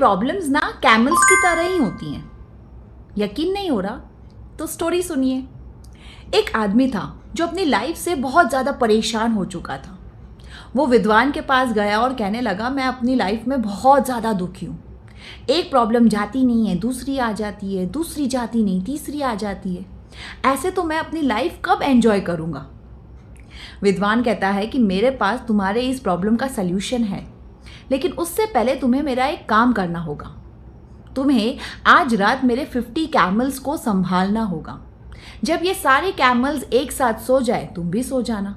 Problems ना camels की तरह ही होती हैं। यकीन नहीं हो रहा तो स्टोरी सुनिए। एक आदमी था जो अपनी लाइफ से बहुत ज़्यादा परेशान हो चुका था। वो विद्वान के पास गया और कहने लगा, मैं अपनी लाइफ में बहुत ज़्यादा दुखी हूँ। एक प्रॉब्लम जाती नहीं है, दूसरी आ जाती है, दूसरी जाती नहीं, तीसरी आ जाती है। ऐसे तो मैं अपनी लाइफ कब एंजॉय करूँगा। विद्वान कहता है कि मेरे पास तुम्हारे इस प्रॉब्लम का सल्यूशन है, लेकिन उससे पहले तुम्हें मेरा एक काम करना होगा। तुम्हें आज रात मेरे 50 कैमल्स को संभालना होगा। जब ये सारे कैमल्स एक साथ सो जाए तुम भी सो जाना।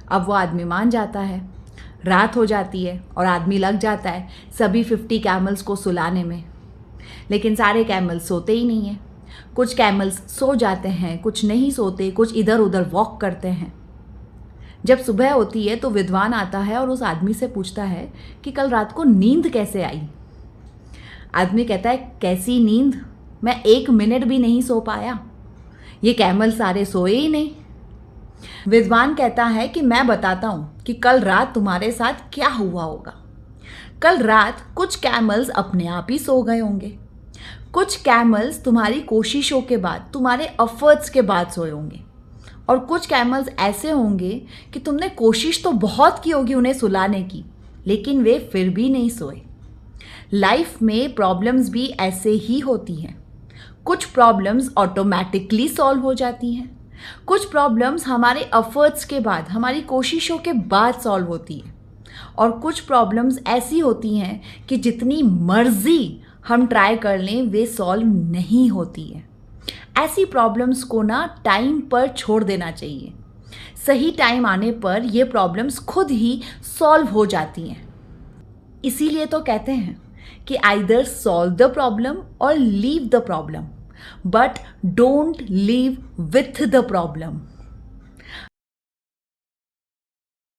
अब वो आदमी मान जाता है। रात हो जाती है और आदमी लग जाता है सभी 50 कैमल्स को सुलाने में, लेकिन सारे कैमल्स सोते ही नहीं हैं। कुछ कैमल्स सो जाते हैं, कुछ नहीं सोते, कुछ इधर उधर वॉक करते हैं। जब सुबह होती है तो विद्वान आता है और उस आदमी से पूछता है कि कल रात को नींद कैसे आई। आदमी कहता है, कैसी नींद, मैं 1 मिनट भी नहीं सो पाया, ये कैमल सारे सोए ही नहीं। विद्वान कहता है कि मैं बताता हूँ कि कल रात तुम्हारे साथ क्या हुआ होगा। कल रात कुछ कैमल्स अपने आप ही सो गए होंगे, कुछ कैमल्स तुम्हारी कोशिशों के बाद, तुम्हारे एफर्ट्स के बाद सोए होंगे, और कुछ कैमल्स ऐसे होंगे कि तुमने कोशिश तो बहुत की होगी उन्हें सुलाने की, लेकिन वे फिर भी नहीं सोए। लाइफ में प्रॉब्लम्स भी ऐसे ही होती हैं। कुछ प्रॉब्लम्स ऑटोमेटिकली सॉल्व हो जाती हैं, कुछ प्रॉब्लम्स हमारे एफर्ट्स के बाद, हमारी कोशिशों के बाद सॉल्व होती है, और कुछ प्रॉब्लम्स ऐसी होती हैं कि जितनी मर्जी हम ट्राई कर लें वे सॉल्व नहीं होती है। ऐसी प्रॉब्लम्स को ना टाइम पर छोड़ देना चाहिए। सही टाइम आने पर ये प्रॉब्लम्स खुद ही सॉल्व हो जाती हैं। इसीलिए तो कहते हैं कि आइदर सॉल्व द प्रॉब्लम और leave the problem, but don't leave with the problem.